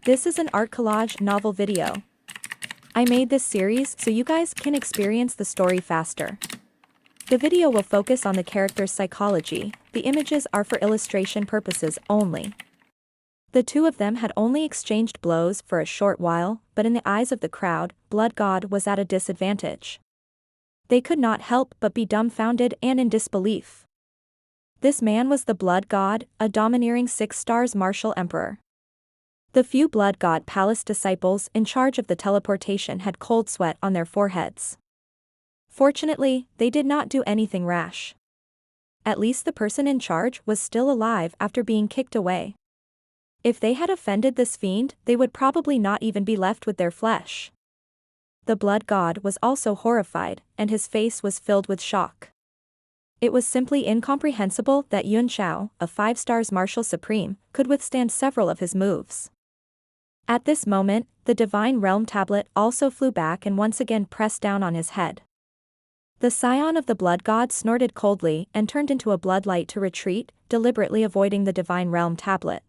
This is an art collage novel video. I made this series so you guys can experience the story faster. The video will focus on the character's psychology, the images are for illustration purposes only. The two of them had only exchanged blows for a short while, but in the eyes of the crowd, Blood God was at a disadvantage. They could not help but be dumbfounded and in disbelief. This man was the Blood God, a domineering 6 stars martial emperor. The few Blood God Palace disciples in charge of the teleportation had cold sweat on their foreheads. Fortunately, they did not do anything rash. At least the person in charge was still alive after being kicked away. If they had offended this fiend, they would probably not even be left with their flesh. The Blood God was also horrified, and his face was filled with shock. It was simply incomprehensible that Yun Xiao, a 5 stars martial supreme, could withstand several of his moves. At this moment, the Divine Realm tablet also flew back and once again pressed down on his head. The scion of the Blood God snorted coldly and turned into a blood light to retreat, deliberately avoiding the Divine Realm tablet.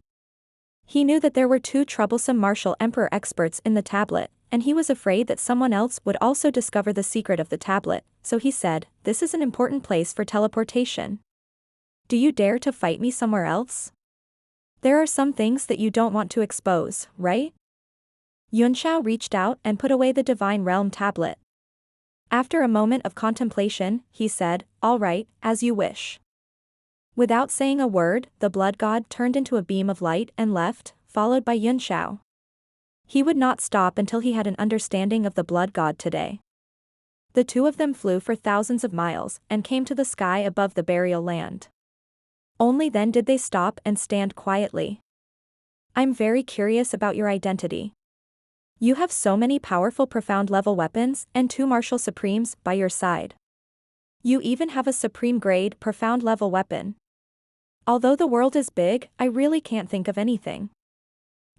He knew that there were 2 troublesome martial emperor experts in the tablet, and he was afraid that someone else would also discover the secret of the tablet, so he said, "This is an important place for teleportation. Do you dare to fight me somewhere else? There are some things that you don't want to expose, right?" Yun Xiao reached out and put away the Divine Realm tablet. After a moment of contemplation, he said, "All right, as you wish." Without saying a word, the Blood God turned into a beam of light and left, followed by Yun Xiao. He would not stop until he had an understanding of the Blood God today. The two of them flew for thousands of miles and came to the sky above the burial land. Only then did they stop and stand quietly. "I'm very curious about your identity. You have so many powerful profound level weapons and 2 martial supremes by your side. You even have a supreme grade profound level weapon. Although the world is big, I really can't think of anything.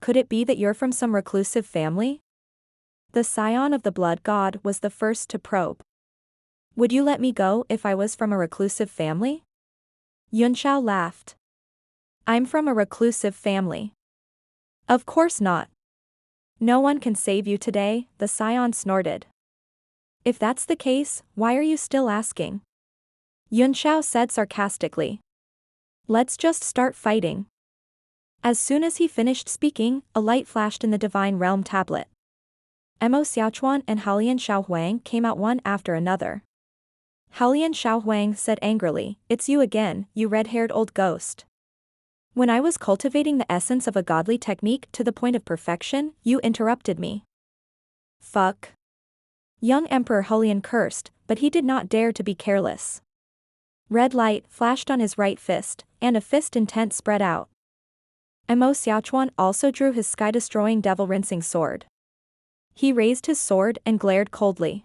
Could it be that you're from some reclusive family?" The scion of the Blood God was the first to probe. "Would you let me go if I was from a reclusive family?" Yun Xiao laughed. "I'm from a reclusive family." "Of course not. No one can save you today," the scion snorted. "If that's the case, why are you still asking?" Yun Xiao said sarcastically. "Let's just start fighting." As soon as he finished speaking, a light flashed in the Divine Realm tablet. Mo Xiaochuan and Haolian Xiaohuang came out one after another. Haolian Xiaohuang said angrily, "It's you again, you red-haired old ghost. When I was cultivating the essence of a godly technique to the point of perfection, you interrupted me." "Fuck." Young Emperor Haolian cursed, but he did not dare to be careless. Red light flashed on his right fist, and a fist intent spread out. Mo Xiaochuan also drew his sky-destroying devil-rinsing sword. He raised his sword and glared coldly.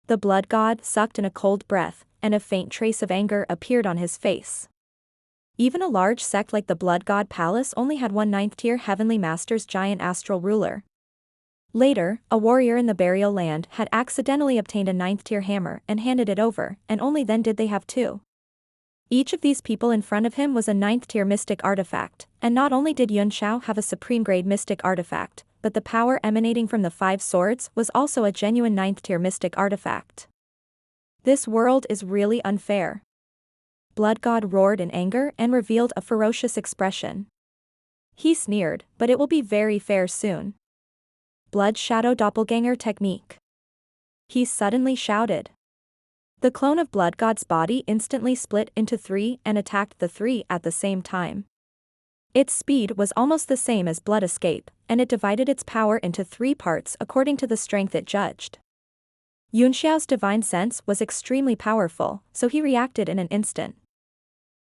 The Blood God sucked in a cold breath, and a faint trace of anger appeared on his face. Even a large sect like the Blood God Palace only had 1 9th-tier Heavenly Master's giant astral ruler. Later, a warrior in the burial land had accidentally obtained a 9th-tier hammer and handed it over, and only then did they have 2. Each of these people in front of him was a 9th-tier mystic artifact, and not only did Yun Xiao have a supreme-grade mystic artifact, but the power emanating from the 5 swords was also a genuine 9th-tier mystic artifact. This world is really unfair. Blood God roared in anger and revealed a ferocious expression. He sneered, "But it will be very fair soon." Blood Shadow Doppelganger Technique. He suddenly shouted. The clone of Blood God's body instantly split into 3 and attacked the 3 at the same time. Its speed was almost the same as Blood Escape, and it divided its power into 3 parts according to the strength it judged. Yun Xiao's divine sense was extremely powerful, so he reacted in an instant.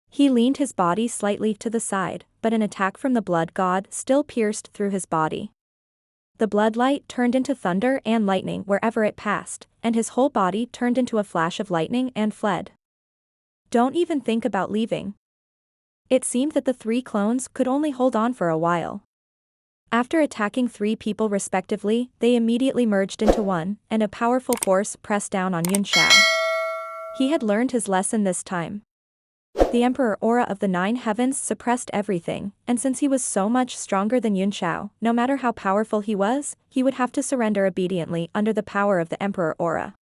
He leaned his body slightly to the side, but an attack from the Blood God still pierced through his body. The blood light turned into thunder and lightning wherever it passed, and his whole body turned into a flash of lightning and fled. "Don't even think about leaving." It seemed that the 3 clones could only hold on for a while. After attacking 3 people respectively, they immediately merged into one, and a powerful force pressed down on Yun Xiao. He had learned his lesson this time. The Emperor Aura of the Nine Heavens suppressed everything, and since he was so much stronger than Yunxiao, no matter how powerful he was, he would have to surrender obediently under the power of the Emperor Aura.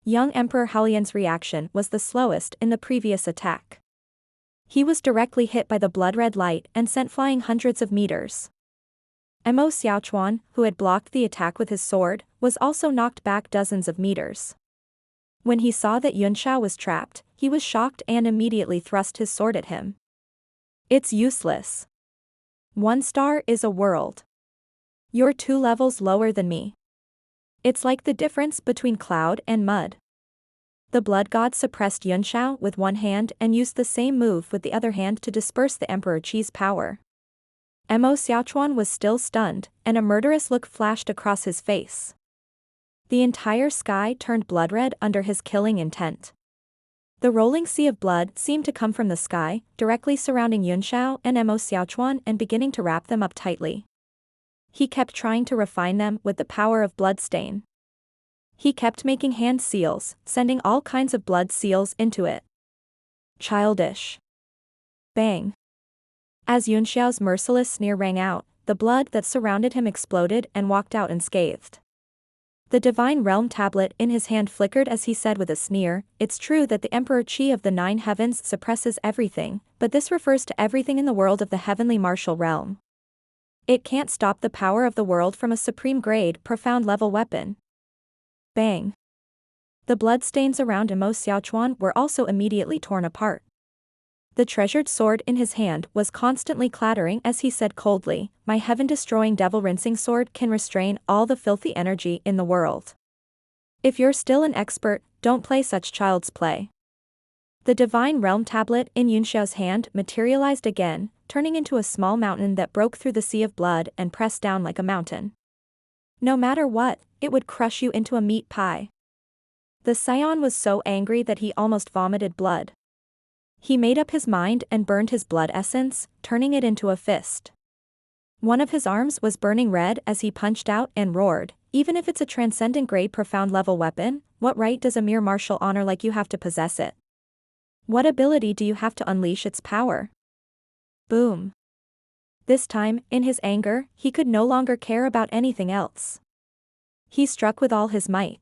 Young Emperor Halian's reaction was the slowest in the previous attack. He was directly hit by the blood-red light and sent flying hundreds of meters. Mo Xiaochuan, who had blocked the attack with his sword, was also knocked back dozens of meters. When he saw that Yunxiao was trapped, he was shocked and immediately thrust his sword at him. It's useless. 1 star is a world. You're 2 levels lower than me. It's like the difference between cloud and mud. The blood god suppressed Yunxiao with one hand and used the same move with the other hand to disperse the Emperor Qi's power. Mo Xiaochuan was still stunned, and a murderous look flashed across his face. The entire sky turned blood-red under his killing intent. The rolling sea of blood seemed to come from the sky, directly surrounding Yunxiao and Mo Xiaochuan and beginning to wrap them up tightly. He kept trying to refine them with the power of bloodstain. He kept making hand seals, sending all kinds of blood seals into it. Childish. Bang. As Yunxiao's merciless sneer rang out, the blood that surrounded him exploded and walked out unscathed. The Divine Realm tablet in his hand flickered as he said with a sneer, "It's true that the Emperor Qi of the Nine Heavens suppresses everything, but this refers to everything in the world of the Heavenly Martial Realm. It can't stop the power of the world from a supreme-grade, profound-level weapon." Bang. The bloodstains around Mo Xiaochuan were also immediately torn apart. The treasured sword in his hand was constantly clattering as he said coldly, "My heaven-destroying devil-rinsing sword can restrain all the filthy energy in the world. If you're still an expert, don't play such child's play." The Divine Realm tablet in Yunxiao's hand materialized again, turning into a small mountain that broke through the sea of blood and pressed down like a mountain. No matter what, it would crush you into a meat pie. The Scion was so angry that he almost vomited blood. He made up his mind and burned his blood essence, turning it into a fist. One of his arms was burning red as he punched out and roared, "Even if it's a transcendent-grade profound-level weapon, what right does a mere martial honor like you have to possess it? What ability do you have to unleash its power?" Boom. This time, in his anger, he could no longer care about anything else. He struck with all his might.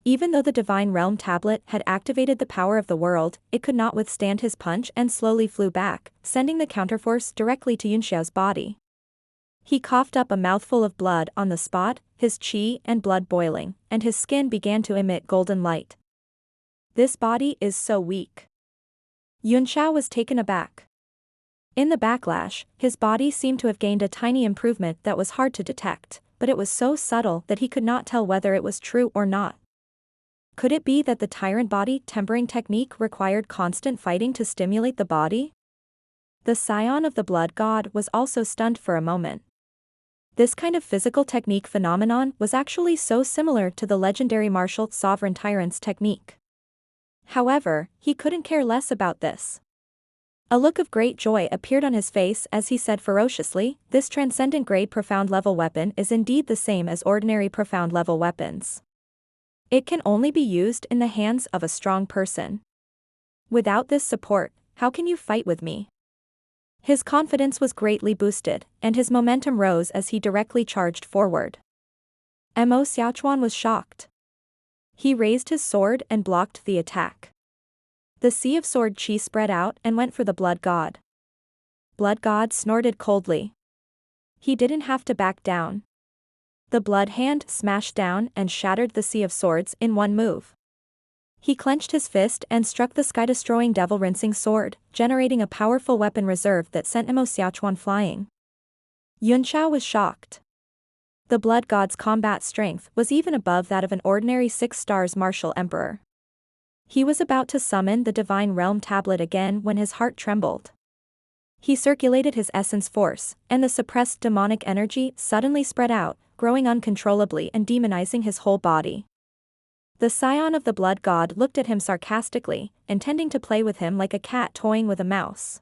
Even though the Divine Realm tablet had activated the power of the world, it could not withstand his punch and slowly flew back, sending the counterforce directly to Yunxiao's body. He coughed up a mouthful of blood on the spot, his qi and blood boiling, and his skin began to emit golden light. This body is so weak. Yunxiao was taken aback. In the backlash, his body seemed to have gained a tiny improvement that was hard to detect, but it was so subtle that he could not tell whether it was true or not. Could it be that the tyrant body tempering technique required constant fighting to stimulate the body? The Scion of the Blood God was also stunned for a moment. This kind of physical technique phenomenon was actually so similar to the legendary martial Sovereign Tyrant's technique. However, he couldn't care less about this. A look of great joy appeared on his face as he said ferociously, "This transcendent-grade profound-level weapon is indeed the same as ordinary profound-level weapons. It can only be used in the hands of a strong person. Without this support, how can you fight with me?" His confidence was greatly boosted, and his momentum rose as he directly charged forward. Mo Xiaochuan was shocked. He raised his sword and blocked the attack. The sea of sword qi spread out and went for the Blood God. Blood God snorted coldly. He didn't have to back down. The blood hand smashed down and shattered the sea of swords in one move. He clenched his fist and struck the sky-destroying devil-rinsing sword, generating a powerful weapon reserve that sent Mo Xiaochuan flying. Yunxiao was shocked. The Blood God's combat strength was even above that of an ordinary 6 stars martial emperor. He was about to summon the Divine Realm tablet again when his heart trembled. He circulated his essence force, and the suppressed demonic energy suddenly spread out, growing uncontrollably and demonizing his whole body. The Scion of the Blood God looked at him sarcastically, intending to play with him like a cat toying with a mouse.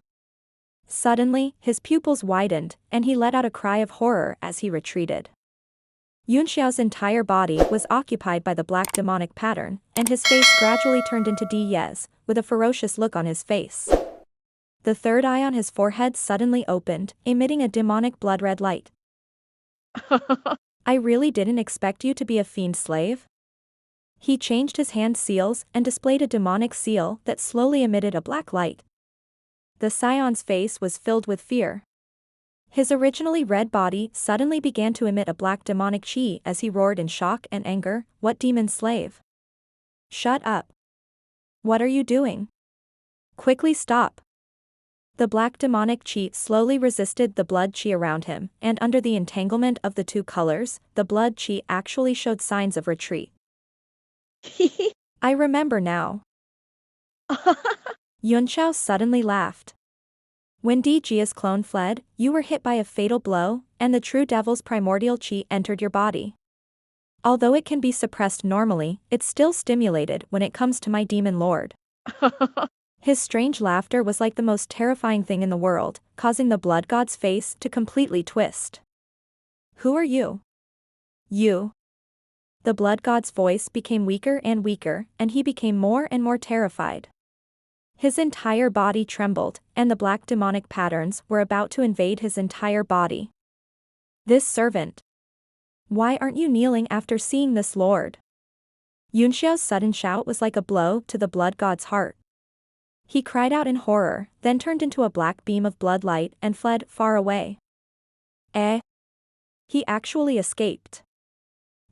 Suddenly, his pupils widened, and he let out a cry of horror as he retreated. Yunxiao's entire body was occupied by the black demonic pattern, and his face gradually turned into Di Yes, with a ferocious look on his face. The third eye on his forehead suddenly opened, emitting a demonic blood-red light. I really didn't expect you to be a fiend slave. He changed his hand seals and displayed a demonic seal that slowly emitted a black light. The scion's face was filled with fear. His originally red body suddenly began to emit a black demonic chi as he roared in shock and anger, "What demon slave? Shut up. What are you doing? Quickly stop." The black demonic chi slowly resisted the blood chi around him, and under the entanglement of the two colors, the blood chi actually showed signs of retreat. I remember now. Yunxiao suddenly laughed. When Di Jia's clone fled, you were hit by a fatal blow, and the true devil's primordial chi entered your body. Although it can be suppressed normally, it's still stimulated when it comes to my demon lord. His strange laughter was like the most terrifying thing in the world, causing the blood god's face to completely twist. Who are you? You. The blood god's voice became weaker and weaker, and he became more and more terrified. His entire body trembled, and the black demonic patterns were about to invade his entire body. This servant. Why aren't you kneeling after seeing this, Lord? Yunxiao's sudden shout was like a blow to the blood god's heart. He cried out in horror, then turned into a black beam of blood light and fled far away. He actually escaped.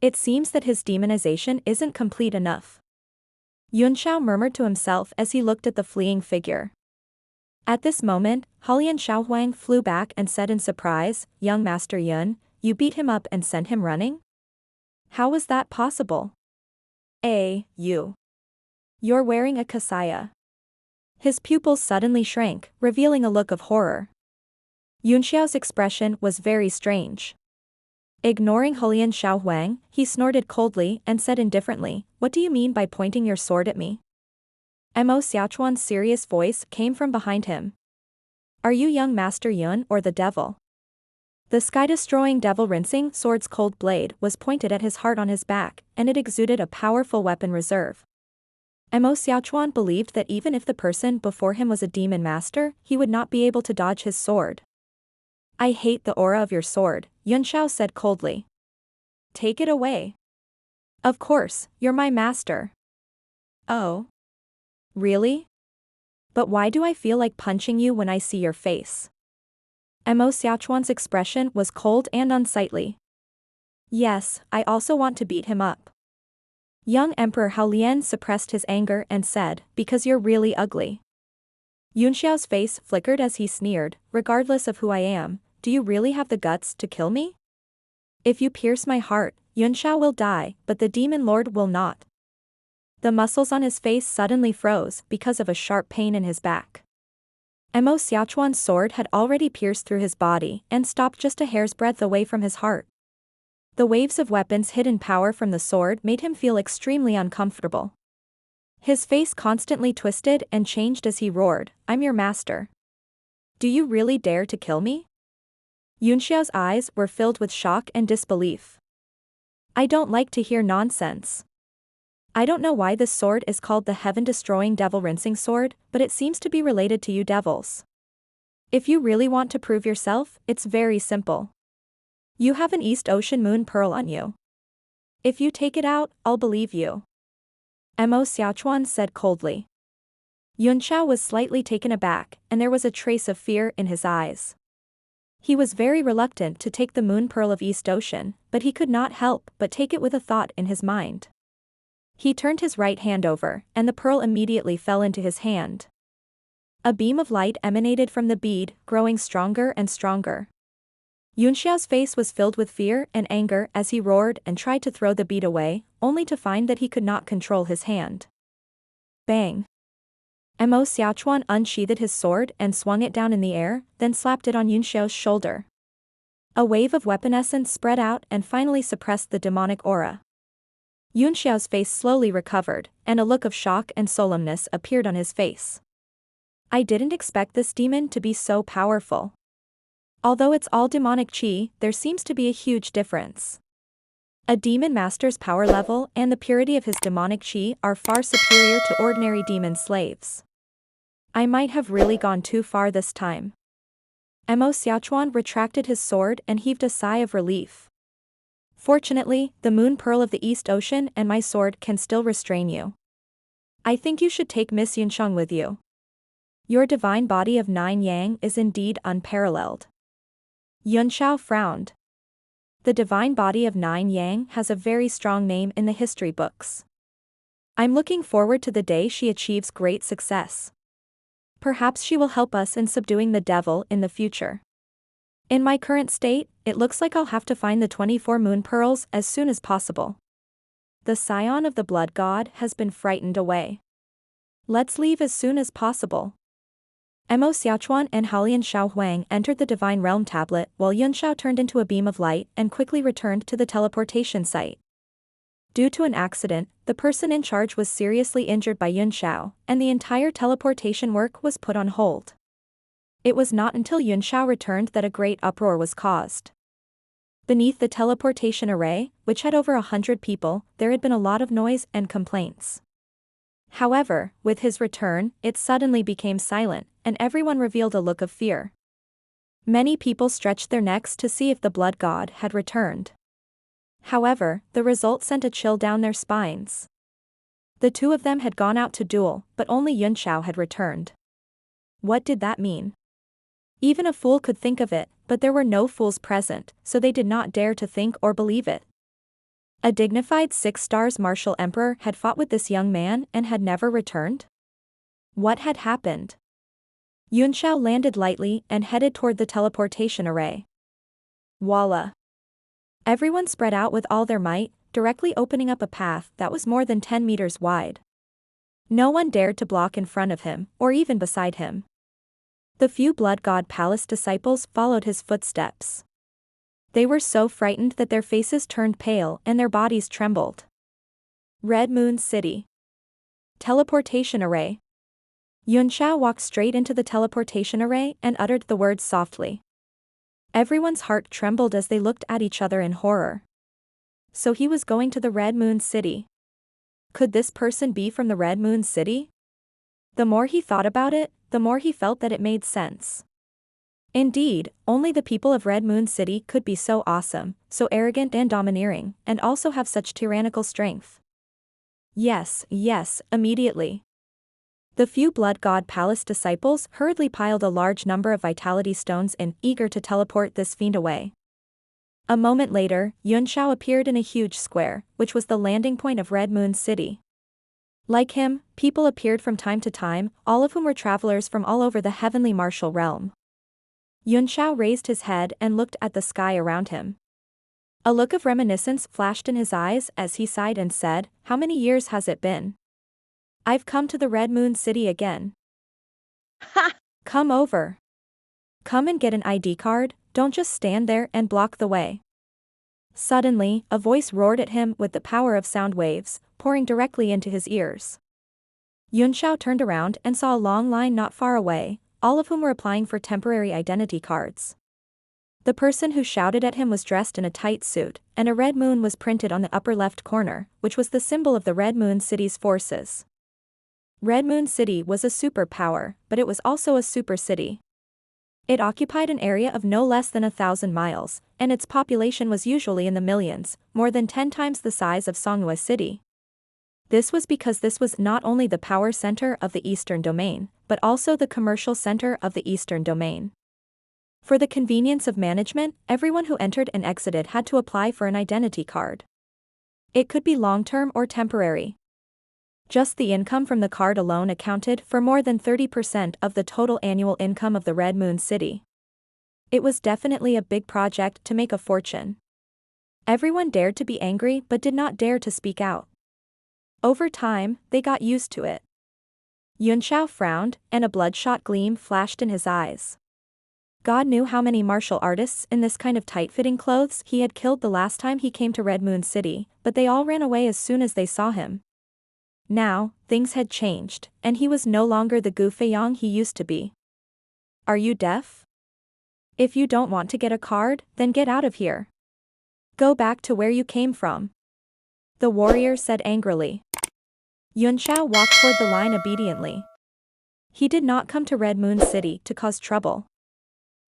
It seems that his demonization isn't complete enough. Yunxiao murmured to himself as he looked at the fleeing figure. At this moment, Halian Xiaohuang flew back and said in surprise, "Young Master Yun, you beat him up and sent him running? How was that possible?" You're wearing a kasaya." His pupils suddenly shrank, revealing a look of horror. Yunxiao's expression was very strange. Ignoring Halian Xiaohuang, he snorted coldly and said indifferently, "What do you mean by pointing your sword at me?" Mo Xiaochuan's serious voice came from behind him. "Are you young Master Yun or the devil?" The sky-destroying devil rinsing sword's cold blade was pointed at his heart on his back, and it exuded a powerful weapon reserve. Mo Xiaochuan believed that even if the person before him was a demon master, he would not be able to dodge his sword. "I hate the aura of your sword," Yunxiao said coldly. "Take it away." "Of course, you're my master." "Oh? Really? But why do I feel like punching you when I see your face?" Mo Xiaochuan's expression was cold and unsightly. "Yes, I also want to beat him up." Young Emperor Haolian suppressed his anger and said, "Because you're really ugly." Yunxiao's face flickered as he sneered, "Regardless of who I am, do you really have the guts to kill me? If you pierce my heart, Yunxiao will die, but the demon lord will not." The muscles on his face suddenly froze because of a sharp pain in his back. Mo Xiaochuan's sword had already pierced through his body and stopped just a hair's breadth away from his heart. The waves of weapon's hidden power from the sword made him feel extremely uncomfortable. His face constantly twisted and changed as he roared, "I'm your master. Do you really dare to kill me?" Yunxiao's eyes were filled with shock and disbelief. "I don't like to hear nonsense. I don't know why this sword is called the heaven-destroying devil-rinsing sword, but it seems to be related to you devils. If you really want to prove yourself, it's very simple. You have an East Ocean moon pearl on you. If you take it out, I'll believe you." Mo Xiaochuan said coldly. Yunxiao was slightly taken aback, and there was a trace of fear in his eyes. He was very reluctant to take the moon pearl of East Ocean, but he could not help but take it with a thought in his mind. He turned his right hand over, and the pearl immediately fell into his hand. A beam of light emanated from the bead, growing stronger and stronger. Yunxiao's face was filled with fear and anger as he roared and tried to throw the bead away, only to find that he could not control his hand. Bang! Mo Xiaochuan unsheathed his sword and swung it down in the air, then slapped it on Yunxiao's shoulder. A wave of weapon essence spread out and finally suppressed the demonic aura. Yunxiao's face slowly recovered, and a look of shock and solemnness appeared on his face. "I didn't expect this demon to be so powerful. Although it's all demonic chi, there seems to be a huge difference." A demon master's power level and the purity of his demonic chi are far superior to ordinary demon slaves. I might have really gone too far this time. Mo Xiaochuan retracted his sword and heaved a sigh of relief. Fortunately, the moon pearl of the East Ocean and my sword can still restrain you. I think you should take Miss Yunsheng with you. Your divine body of 9 yang is indeed unparalleled. Yunshao frowned. The divine body of 9 yang has a very strong name in the history books. I'm looking forward to the day she achieves great success. Perhaps she will help us in subduing the devil in the future. In my current state, it looks like I'll have to find the 24 moon pearls as soon as possible. The scion of the blood god has been frightened away. Let's leave as soon as possible. Mo Xiaochuan and Haolian Xiaohuang entered the divine realm tablet while Yunshao turned into a beam of light and quickly returned to the teleportation site. Due to an accident, the person in charge was seriously injured by Yunshao, and the entire teleportation work was put on hold. It was not until Yunshao returned that a great uproar was caused. Beneath the teleportation array, which had over 100 people, there had been a lot of noise and complaints. However, with his return, it suddenly became silent, and everyone revealed a look of fear. Many people stretched their necks to see if the blood god had returned. However, the result sent a chill down their spines. The two of them had gone out to duel, but only Yunshao had returned. What did that mean? Even a fool could think of it, but there were no fools present, so they did not dare to think or believe it. A dignified 6 stars martial emperor had fought with this young man and had never returned? What had happened? Yunshao landed lightly and headed toward the teleportation array. Voila! Everyone spread out with all their might, directly opening up a path that was more than 10 meters wide. No one dared to block in front of him, or even beside him. The few Blood God Palace disciples followed his footsteps. They were so frightened that their faces turned pale and their bodies trembled. Red Moon City. Teleportation Array. Yunshao walked straight into the teleportation array and uttered the words softly. Everyone's heart trembled as they looked at each other in horror. So he was going to the Red Moon City. Could this person be from the Red Moon City? The more he thought about it, the more he felt that it made sense. Indeed, only the people of Red Moon City could be so awesome, so arrogant and domineering, and also have such tyrannical strength. Yes, immediately. The few Blood God Palace disciples hurriedly piled a large number of vitality stones in, eager to teleport this fiend away. A moment later, Yunshao appeared in a huge square, which was the landing point of Red Moon City. Like him, people appeared from time to time, all of whom were travelers from all over the heavenly martial realm. Yunshao raised his head and looked at the sky around him. A look of reminiscence flashed in his eyes as he sighed and said, "How many years has it been? I've come to the Red Moon City again." Ha! Come over. Come and get an ID card, don't just stand there and block the way. Suddenly, a voice roared at him with the power of sound waves, pouring directly into his ears. Yunshao turned around and saw a long line not far away, all of whom were applying for temporary identity cards. The person who shouted at him was dressed in a tight suit, and a red moon was printed on the upper left corner, which was the symbol of the Red Moon City's forces. Red Moon City was a superpower, but it was also a super city. It occupied an area of no less than 1,000 miles, and its population was usually in the millions, more than 10 times the size of Songhua City. This was because this was not only the power center of the Eastern Domain, but also the commercial center of the Eastern Domain. For the convenience of management, everyone who entered and exited had to apply for an identity card. It could be long-term or temporary. Just the income from the card alone accounted for more than 30% of the total annual income of the Red Moon City. It was definitely a big project to make a fortune. Everyone dared to be angry but did not dare to speak out. Over time, they got used to it. Yunshao frowned, and a bloodshot gleam flashed in his eyes. God knew how many martial artists in this kind of tight-fitting clothes he had killed the last time he came to Red Moon City, but they all ran away as soon as they saw him. Now, things had changed, and he was no longer the Gu Feiyang he used to be. Are you deaf? If you don't want to get a card, then get out of here. Go back to where you came from. The warrior said angrily. Yunxiao walked toward the line obediently. He did not come to Red Moon City to cause trouble.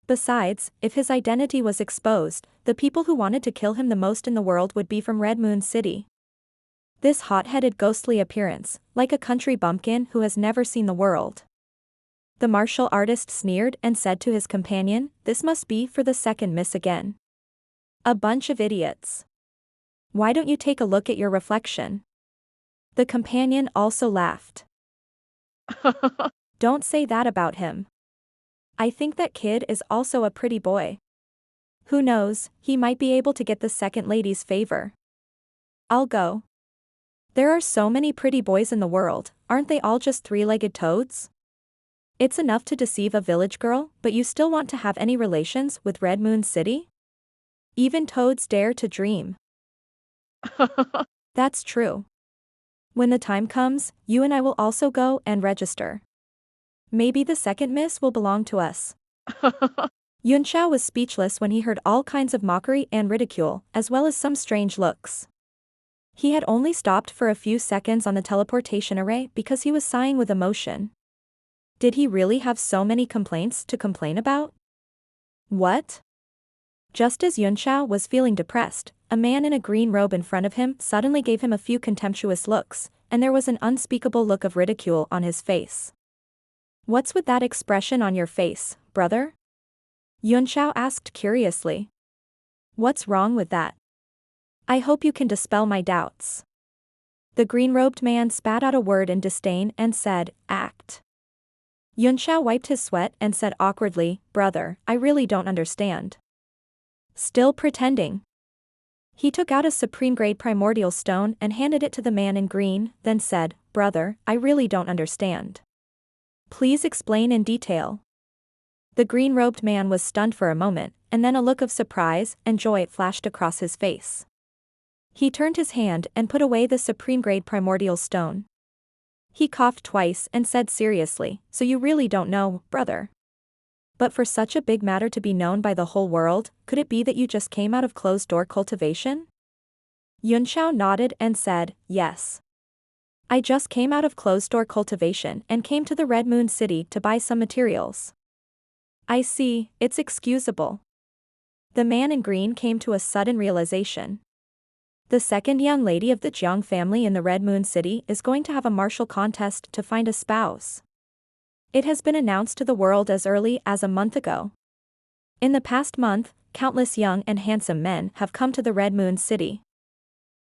Besides, if his identity was exposed, the people who wanted to kill him the most in the world would be from Red Moon City. This hot-headed ghostly appearance, like a country bumpkin who has never seen the world. The martial artist sneered and said to his companion, "This must be for the second miss again. A bunch of idiots. Why don't you take a look at your reflection?" The companion also laughed. Don't say that about him. I think that kid is also a pretty boy. Who knows, he might be able to get the second lady's favor. I'll go. There are so many pretty boys in the world, aren't they all just three-legged toads? It's enough to deceive a village girl, but you still want to have any relations with Red Moon City? Even toads dare to dream. That's true. When the time comes, you and I will also go and register. Maybe the second miss will belong to us. Yunxiao was speechless when he heard all kinds of mockery and ridicule, as well as some strange looks. He had only stopped for a few seconds on the teleportation array because he was sighing with emotion. Did he really have so many complaints to complain about? What? Just as Yunxiao was feeling depressed, a man in a green robe in front of him suddenly gave him a few contemptuous looks, and there was an unspeakable look of ridicule on his face. What's with that expression on your face, brother? Yunxiao asked curiously. What's wrong with that? I hope you can dispel my doubts. The green-robed man spat out a word in disdain and said, "Act." Yunxiao wiped his sweat and said awkwardly, "Brother, I really don't understand." Still pretending. He took out a supreme-grade primordial stone and handed it to the man in green, then said, "Brother, I really don't understand. Please explain in detail." The green-robed man was stunned for a moment, and then a look of surprise and joy flashed across his face. He turned his hand and put away the supreme-grade primordial stone. He coughed twice and said seriously, "So you really don't know, brother? But for such a big matter to be known by the whole world, could it be that you just came out of closed-door cultivation?" Yunxiao nodded and said, "Yes. I just came out of closed-door cultivation and came to the Red Moon City to buy some materials." "I see, it's excusable." The man in green came to a sudden realization. The second young lady of the Jiang family in the Red Moon City is going to have a martial contest to find a spouse. It has been announced to the world as early as a month ago. In the past month, countless young and handsome men have come to the Red Moon City.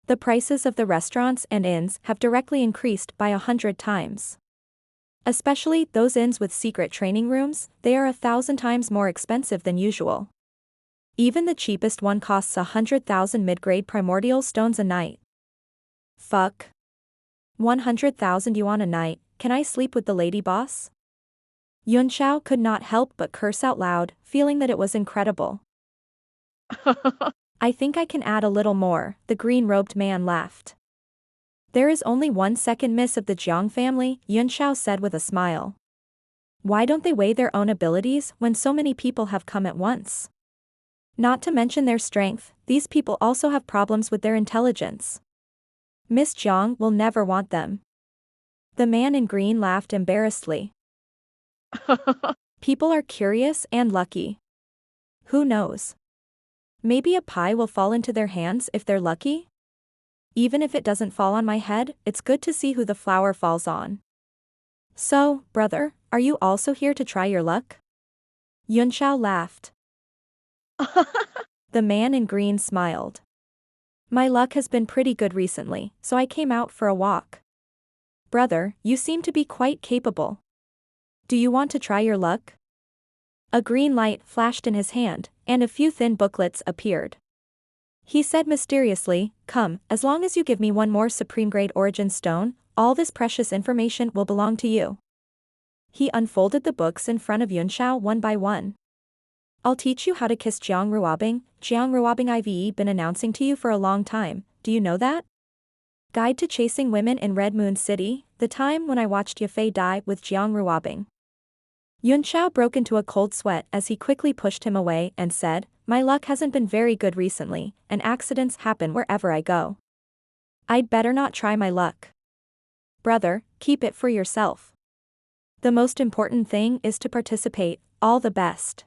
The prices of the restaurants and inns have directly increased by 100 times. Especially those inns with secret training rooms, they are 1,000 times more expensive than usual. Even the cheapest one costs 100,000 mid-grade primordial stones a night. Fuck. 100,000 yuan a night, can I sleep with the lady boss? Yunxiao could not help but curse out loud, feeling that it was incredible. I think I can add a little more, the green-robed man laughed. There is only one second miss of the Jiang family, Yunxiao said with a smile. Why don't they weigh their own abilities when so many people have come at once? Not to mention their strength, these people also have problems with their intelligence. Miss Jiang will never want them. The man in green laughed embarrassedly. People are curious and lucky. Who knows? Maybe a pie will fall into their hands if they're lucky? Even if it doesn't fall on my head, it's good to see who the flower falls on. So, brother, are you also here to try your luck? Yunxiao laughed. The man in green smiled. My luck has been pretty good recently, so I came out for a walk. Brother, you seem to be quite capable. Do you want to try your luck? A green light flashed in his hand, and a few thin booklets appeared. He said mysteriously, "Come, as long as you give me one more supreme-grade origin stone, all this precious information will belong to you." He unfolded the books in front of Yunxiao one by one. I'll teach you how to kiss Jiang Ruobing. Jiang Ruobing I've been announcing to you for a long time, do you know that? Guide to Chasing Women in Red Moon City, the time when I watched Yafei die with Jiang Ruobing. Yunxiao broke into a cold sweat as he quickly pushed him away and said, "My luck hasn't been very good recently, and accidents happen wherever I go. I'd better not try my luck. Brother, keep it for yourself. The most important thing is to participate. All the best."